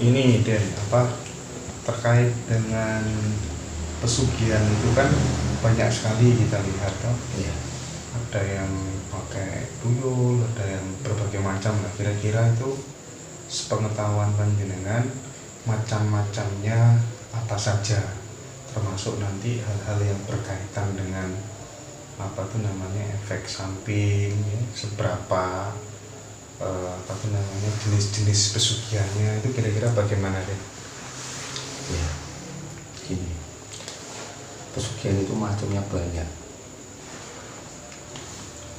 Ini Den, terkait dengan pesugihan itu kan banyak sekali kita lihat toh. Iya. Ada yang pakai tuyul, ada yang berbagai macam lah. Kira-kira itu sepengetahuan panjenengan macam-macamnya apa saja, termasuk nanti hal-hal yang berkaitan dengan efek samping ya, seberapa jenis-jenis pesugihannya itu kira-kira bagaimana deh? Ya, gini, pesugihan itu macamnya banyak.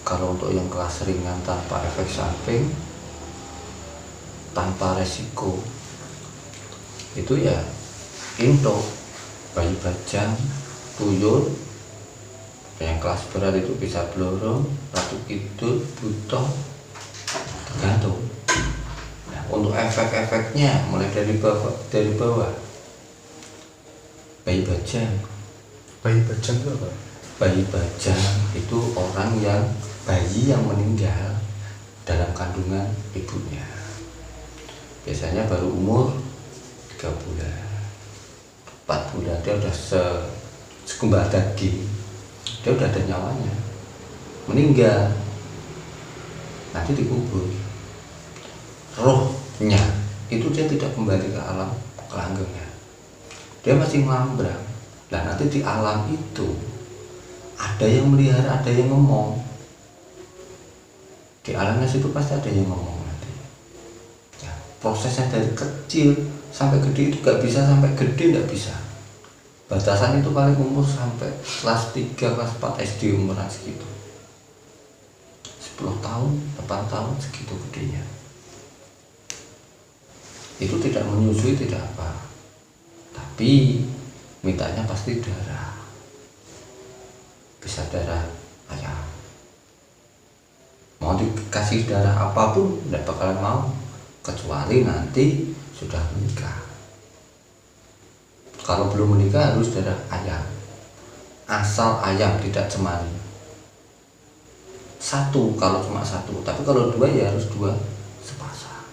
Kalau untuk yang kelas ringan tanpa efek samping, tanpa resiko, itu ya into, bayi bajang, tuyul. Yang kelas berat itu bisa blorong, ratu kidul, butoh, tergantung. Nah, untuk efek-efeknya mulai dari bawah. Bayi bajang. Bayi bajang itu apa? Bayi bajang itu bayi yang meninggal dalam kandungan ibunya. Biasanya baru umur 3 bulan, 4 bulan dia udah segumpal daging, dia udah ada nyawanya, meninggal, nanti dikubur. Rohnya itu dia tidak kembali ke alam kelanggengnya, dia masih ngelambrang. Nah nanti di alam itu ada yang melihara, ada yang ngomong. Di alamnya situ pasti ada yang ngomong nanti. Ya, prosesnya dari kecil sampai gede itu gak bisa, sampai gede gak bisa. Batasan itu paling umur sampai kelas 3, kelas 4 SD umuran segitu. 10 tahun, 8 tahun segitu gedenya. Itu tidak menyusui, tidak apa. Tapi mintanya pasti darah. Bisa darah ayam. Mau dikasih darah apapun tidak bakalan mau, kecuali nanti sudah menikah. Kalau belum menikah harus darah ayam, asal ayam tidak cemani. 1 kalau cuma 1, tapi kalau 2 ya harus 2 sepasang.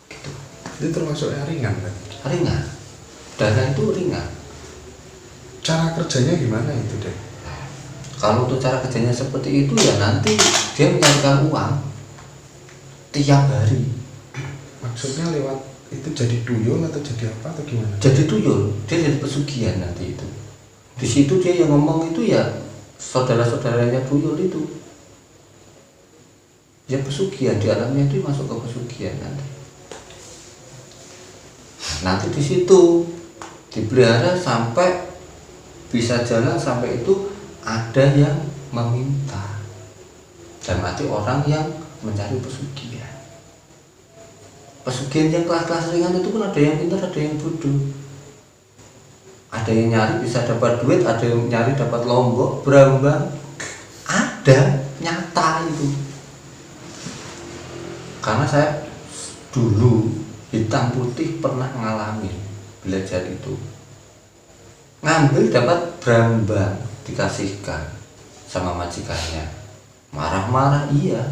Gitu. Itu termasuk yang ringan kan? Ringan, darah itu ringan. Cara kerjanya gimana itu deh? Kalau untuk cara kerjanya seperti itu ya nanti dia mencarikan uang tiap hari. Maksudnya lewat itu jadi tuyul atau jadi apa atau gimana? Jadi tuyul, dia jadi pesugihan nanti itu. Di situ dia yang ngomong itu ya saudara-saudaranya tuyul itu. Ya pesugihan, di alamnya itu masuk ke pesugihan nanti. Nanti di situ dipelihara sampai bisa jalan, sampai itu ada yang meminta. Dan mati orang yang mencari pesugihan. Pesugihan yang kelas-kelas ringan itu pun ada yang pintar, ada yang bodoh. Ada yang nyari bisa dapat duit, ada yang nyari dapat lombok, berambang. Ada, nyata itu. Karena saya dulu hitam putih pernah ngalami belajar itu. Ngambil dapat berambang, dikasihkan sama majikannya. Marah-marah iya.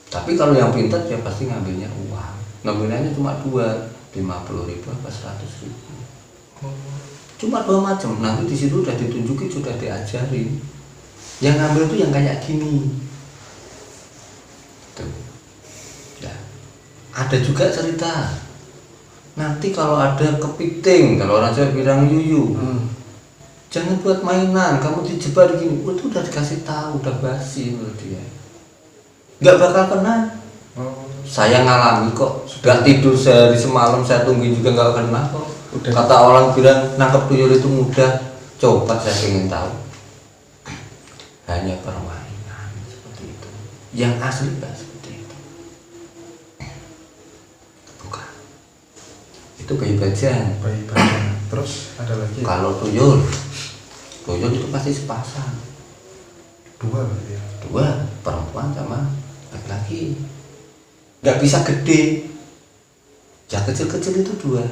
Tapi kalau yang pintar dia pasti ngambilnya uang. Ngambilnya cuma 50.000 apa 100.000. Cuma 2 macam. Nanti di situ udah ditunjukin, sudah diajarin. Yang ngambil itu yang kayak gini. Tuh. Ya. Ada juga cerita. Nanti kalau ada kepiting, kalau orang Jawa bilang yuyu. Jangan buat mainan, kamu dijebar gini. Itu udah dikasih tahu, udah basi menurut dia. Nggak bakal kena. Saya ngalami kok, sudah tidur sehari semalam saya tungguin juga nggak kena kok. Kata orang bilang nangkep tuyul itu mudah, coba saya ingin tahu. Hanya permainan seperti itu. Yang asli nggak seperti itu. Bukan. Itu bayi bajang. Bayi bajang. Terus ada lagi? Kalau tuyul itu pasti sepasang. 2 berarti ya? 2, perempuan sama laki-laki. Nggak bisa gede. Yang kecil-kecil itu 2.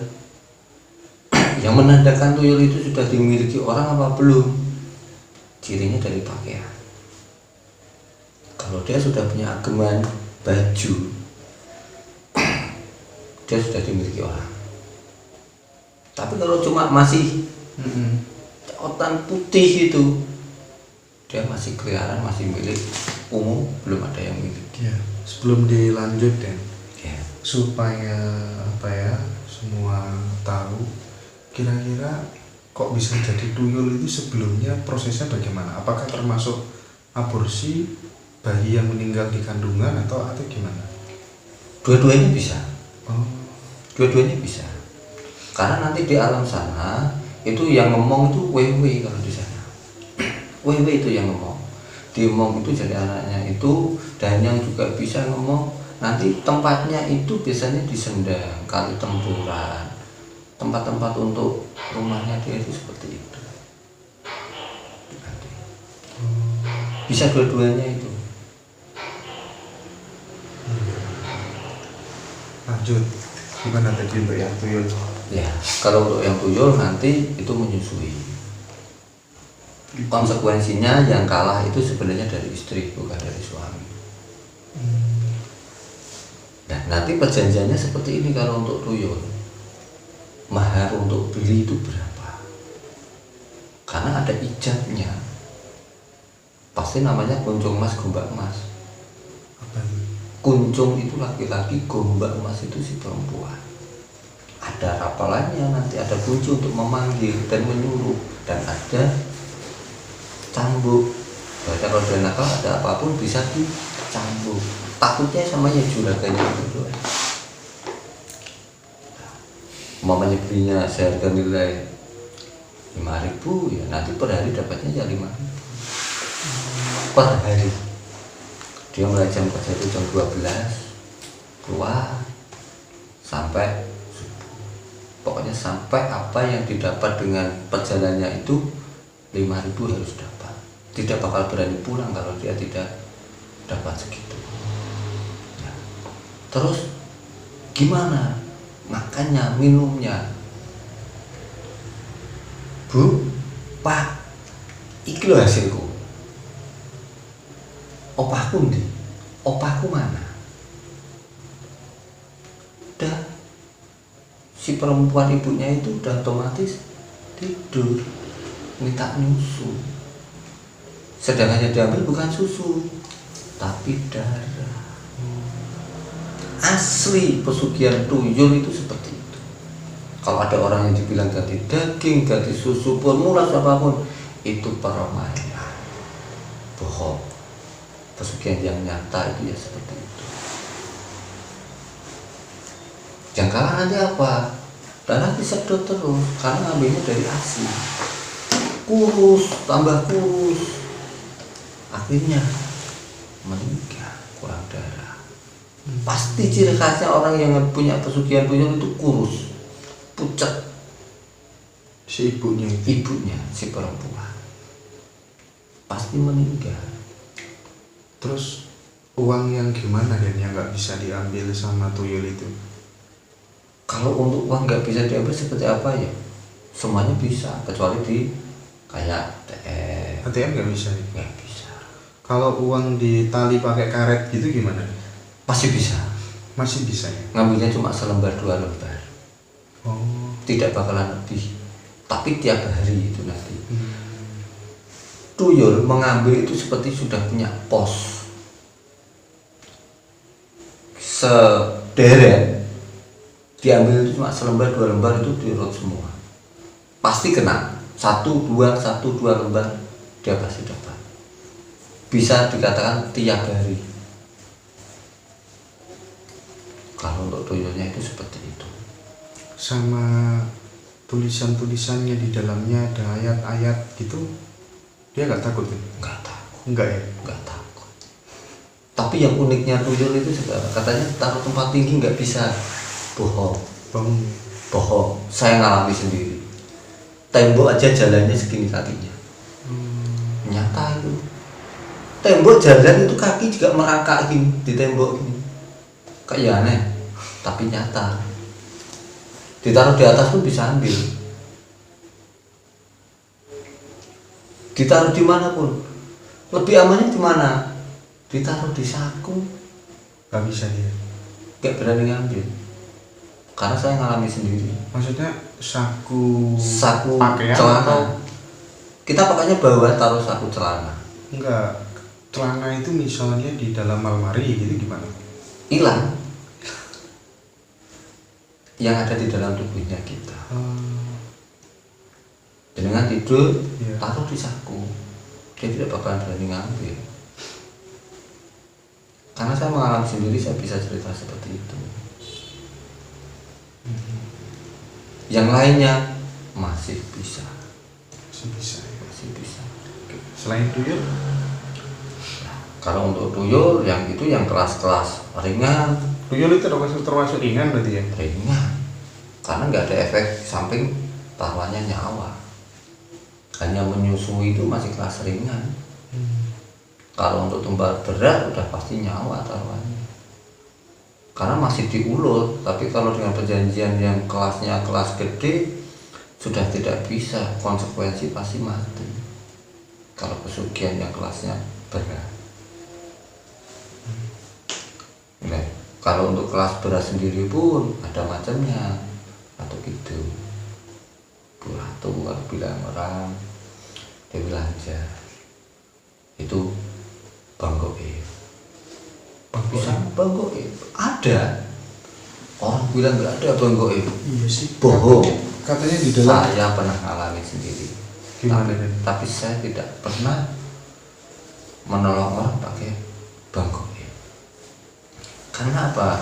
Yang menandakan tuyul itu sudah dimiliki orang apa belum, cirinya dari pakaian. Kalau dia sudah punya ageman baju, dia sudah dimiliki orang. Tapi kalau cuma masih otan putih itu, dia masih keliaran, masih milik umum, belum ada yang miliki. Ya, sebelum dilanjut Dan, Ya. supaya apa ya, semua tahu kira-kira kok bisa jadi tuyul itu sebelumnya prosesnya bagaimana? Apakah termasuk aborsi, bayi yang meninggal di kandungan atau gimana? Dua-duanya bisa. Oh, Dua-duanya bisa. Karena nanti di alam sana itu yang ngomong itu wewe kalau di sana. Wewe itu yang ngomong. Diomong itu jadi anaknya itu, dan yang juga bisa ngomong nanti tempatnya itu biasanya di Sendang, Kali Tempuran, tempat-tempat untuk rumahnya dia itu seperti itu. Nanti. Bisa dua-duanya itu. lanjut. Gimana tadi untuk yang tuyul? Ya, kalau untuk yang tuyul nanti itu menyusui. Konsekuensinya yang kalah itu sebenarnya dari istri, bukan dari suami. Nah, nanti perjanjiannya seperti ini kalau untuk tuyul. Mahar untuk beli itu berapa? Karena ada ijabnya. Pasti namanya kuncung mas, gombak mas. Apa itu? Kuncung itu laki-laki, gombak emas itu si perempuan. Ada rapalannya, nanti ada kunci untuk memanggil dan menyuruh, dan ada cambuk. Baca kalau dia nakal ada apapun bisa dicambuk. Takutnya sama ya juraganya itu doang. Umpamanya belinya seharga nilai 5.000, ya nanti per hari dapatnya ya 5.000 per hari. Dia mulai jam kerja itu jam 12 keluar sampai subuh. Pokoknya sampai apa yang didapat dengan perjalanannya itu 5.000 harus dapat. Tidak bakal berani pulang kalau dia tidak dapat segitu. Nah, terus gimana makannya, minumnya? Bu, Pak, iki lho hasilku. Opahku ndi? Opahku mana? Udah, si perempuan ibunya itu udah otomatis tidur, minta nyusu. Sedangkan yang diambil bukan susu, tapi darah. Asli pesugihan tuyul itu seperti itu. Kalau ada orang yang dibilang ganti daging, ganti susu, formula apapun, itu permainan, bohong. Pesugihan yang nyata itu ya seperti itu. Yang kalah nanti apa? Darah disedot terus karena ambilnya dari ASI. Kurus, tambah kurus. Akhirnya meninggal, kurang darah. Pasti ciri khasnya orang yang punya pesugihan tuyul itu kurus, pucat. Si ibunya itu. Ibunya si perempuan pasti meninggal. Terus uang yang gimana Dan yang nggak bisa diambil sama tuyul itu? Kalau untuk uang nggak bisa diambil seperti apa ya? Semuanya bisa kecuali di kayak ATM. ATM nggak bisa ya? Nggak bisa. Kalau uang ditali pakai karet gitu gimana? Pasti bisa. Masih bisa ya? Ngambilnya cuma selembar 2 lembar. Oh. Tidak bakalan lebih. Tapi tiap hari itu nanti. Tuyul mengambil itu seperti sudah punya pos. Sederet diambil itu cuma selembar 2 lembar itu diurut semua. Pasti kena. 1, 2 lembar dia pasti dapat. Bisa dikatakan tiap hari. Kalau untuk tuyulnya itu seperti itu. Sama tulisan-tulisannya di dalamnya ada ayat-ayat gitu, dia nggak takut kan? Nggak takut. Enggak ya? Nggak takut. Tapi yang uniknya tuyul itu sebenarnya katanya taruh tempat tinggi nggak bisa. Bohong. Bohong. Saya ngalami sendiri. Tembok aja jalannya segini kakinya. Nyata itu. Tembok jalan itu kaki juga merangkak gini di tembok ini. Kayak aneh, tapi nyata. Ditaruh di atas pun bisa ambil. Ditaruh di mana pun. Lebih amannya di mana? Ditaruh di saku. Nggak bisa dia. Gak berani ngambil. karena saya ngalami sendiri. Maksudnya saku pakaian celana. atau Kita pakainya bawah taruh saku celana. enggak, celana itu misalnya di dalam almari gitu gimana? Hilang yang ada di dalam tubuhnya kita. Dengan tidur Iya. taruh di saku, dia tidak bakalan berani ngambil. Karena saya mengalami sendiri, saya bisa cerita seperti itu. Yang lainnya masih bisa. Masih bisa ya. Masih bisa. Selain tuyul, Kalau untuk tuyul yang itu yang kelas-kelas ringan, tuyul itu termasuk ringan berarti ya? ringan. Karena nggak ada efek samping, taruhannya nyawa. Hanya menyusui itu masih kelas ringan. Kalau untuk tumbal berat udah pasti nyawa taruhannya. Karena masih diulut, tapi kalau dengan perjanjian yang kelasnya kelas gede sudah tidak bisa, konsekuensi pasti mati. Kalau pesugihan yang kelasnya berat. Nah, kalau untuk kelas berat sendiri pun ada macamnya, atau gitu. Bu Ratu kalau bilang orang, dia bilang aja itu Bang Goib. Bisa Bang Goib? Ada. Orang bilang nggak ada Bang Goib. Iya sih. Bohong. Katanya di dalam. Saya pernah ngalamin sendiri. Gimana tapi, Dan? tapi saya tidak pernah menolong orang pakai Bang Goib. Karena apa?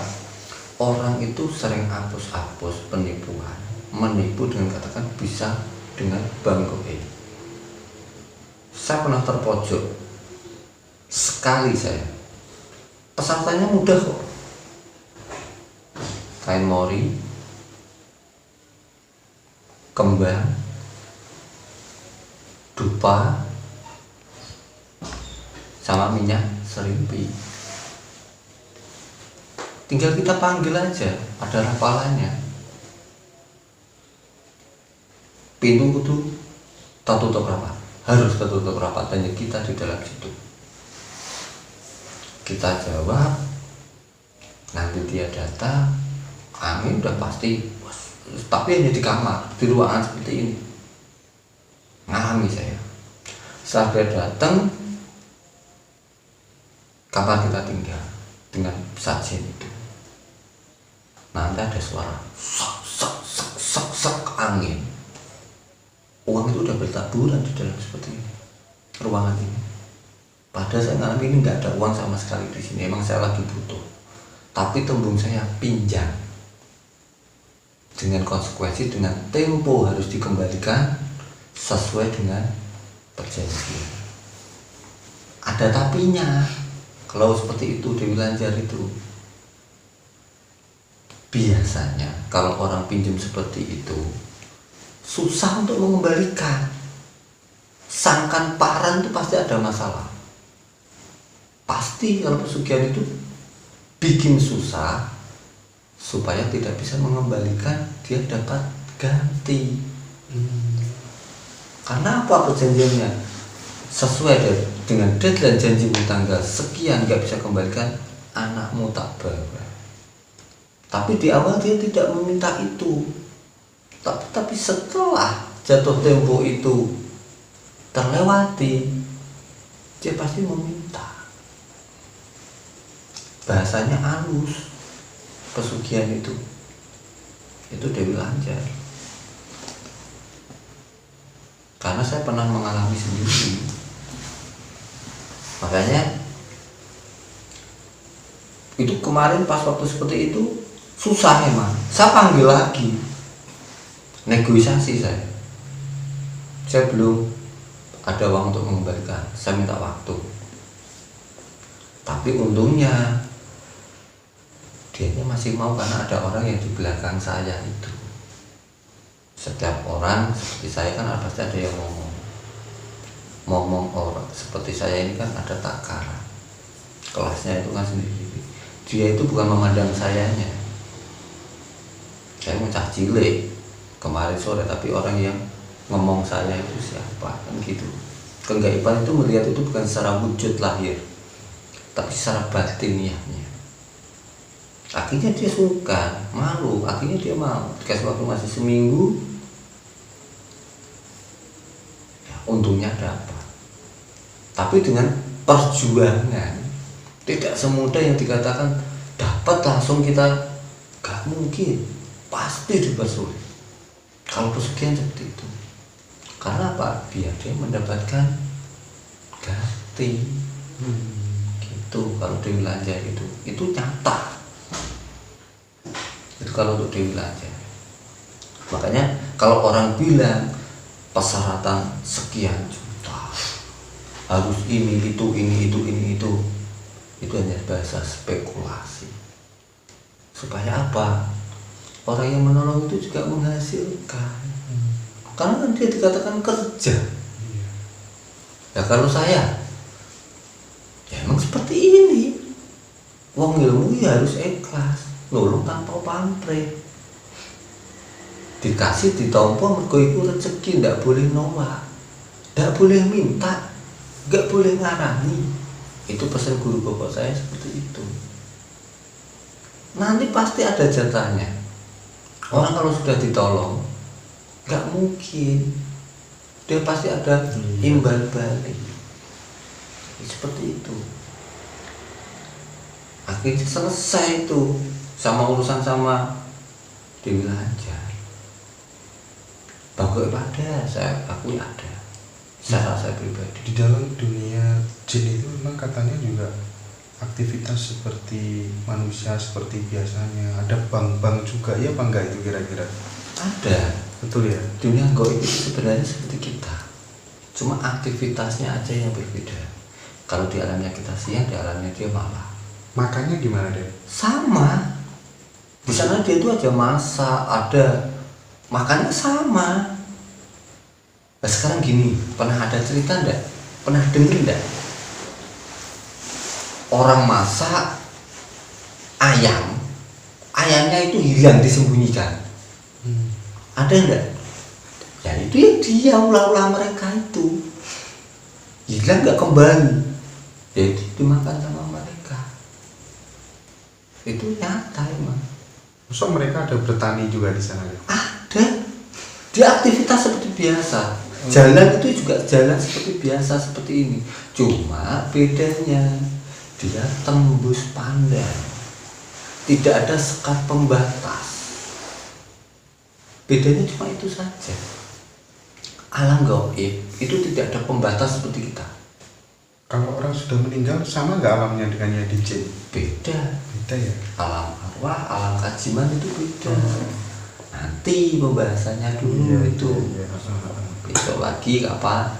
Orang itu sering hapus-hapus penipuan, menipu dengan katakan bisa dengan Bang Goib. Saya pernah terpojok sekali saya. Pesertanya mudah kok. Kain mori, kembang, dupa, sama minyak serimpi. Tinggal kita panggil aja, ada rapalannya. Pintu itu tertutup rapat, harus tertutup rapat, hanya kita di dalam situ. Kita jawab, nanti dia datang, angin udah pasti, tapi hanya di kamar, di ruangan seperti ini. Ngalami saya. Setelah dia datang, kamar kita tinggal dengan sajian itu. Nanti ada suara sak angin. Uang itu udah bertaburan di dalam seperti ini, ruangan ini. Padahal saya ngalami ini nggak ada uang sama sekali di sini. Emang saya lagi butuh, tapi tembung saya pinjam. Dengan konsekuensi, dengan tempo harus dikembalikan sesuai dengan perjanjian. Ada tapinya. Kalau seperti itu Dewi Lanjar itu, biasanya kalau orang pinjam seperti itu susah untuk mengembalikan. Sangkan paran itu pasti ada masalah. Pasti kalau pesugihan itu bikin susah supaya tidak bisa mengembalikan, dia dapat ganti. Karena apa perjanjiannya? Sesuai dengan deadline janji tanggal sekian nggak bisa kembalikan, anakmu tak bawa. Tapi di awal dia tidak meminta itu. Tapi setelah jatuh tempo itu terlewati, dia pasti meminta. Bahasanya halus, pesugihan itu Dewi Lanjar. Karena saya pernah mengalami sendiri. Makanya itu kemarin pas waktu seperti itu susah emang. Saya panggil lagi, negosiasi saya belum ada uang untuk mengembalikan, saya minta waktu. Tapi untungnya dianya masih mau, karena ada orang yang di belakang saya itu. Setiap orang seperti saya kan pasti ada yang ngomong orang seperti saya ini kan ada takaran kelasnya itu kan sendiri. Dia itu bukan memandang sayanya, saya mau cah cilik kemarin sore, tapi orang yang ngomong saya itu siapa kan gitu. Kegaiban itu melihat itu bukan secara wujud lahir, tapi secara batiniahnya. Akhirnya dia sungkan, malu, akhirnya dia mau dikasih waktu masih seminggu, ya, untungnya dapat. Tapi dengan perjuangan, tidak semudah yang dikatakan dapat langsung kita, gak mungkin, pasti dipersulit. Kalau pesugihan seperti itu, karena apa? Biar dia mendapatkan ganti. Gitu. Kalau Dewi Lanjar itu nyata. Itu kalau untuk Dewi Lanjar. Makanya kalau orang bilang persyaratan sekian juta, harus ini itu hanya bahasa spekulasi. Supaya apa? Orang yang menolong itu juga menghasilkan. Karena kan dia dikatakan kerja. Ya kalau saya, ya emang seperti ini. Wong ilmu ya harus ikhlas, nolong tanpa pamrih. Dikasih ditompo mergo iku rezeki, ndak boleh nolak, ndak boleh minta, nggak boleh ngarani. Itu pesan guru bapak saya seperti itu. Nanti pasti ada jatahnya. Orang kalau sudah ditolong, nggak mungkin dia pasti ada imbal balik. Seperti itu. Akhirnya selesai itu sama urusan sama Dewi Lanjar. Bangga pada saya akui ada. Secara saya pribadi. Di dalam dunia jin itu memang katanya juga aktivitas seperti manusia seperti biasanya. Ada bank-bank juga ya, apa enggak itu kira-kira? Ada. Betul ya. Dunia gaib itu sebenarnya seperti kita. Cuma aktivitasnya aja yang berbeda. Kalau di alamnya kita siang, di alamnya dia malam. Makanya gimana deh? Sama. Di sana dia itu aja masak, ada makannya sama. Nah, sekarang gini, pernah ada cerita enggak? Pernah dengar enggak? Orang masak ayam, ayamnya itu hilang disembunyikan. Ada enggak? Ya itu ya dia ulah-ulah mereka itu. Hilang enggak kembali. Jadi dimakan sama mereka. Itu nyata emang. Maksud mereka ada bertani juga di sana ya? Ada. Dia aktivitas seperti biasa. Jalan itu juga jalan seperti biasa seperti ini. Cuma bedanya dia tembus pandang. Tidak ada sekat pembatas. Bedanya cuma itu saja. Alam gaib itu tidak ada pembatas seperti kita. Kalau orang sudah meninggal sama nggak alamnya dengan yang di jin? Beda. Beda ya? Alam arwah, alam kajiman itu beda. Nanti pembahasannya dulu itu. Iya. Besok lagi kapan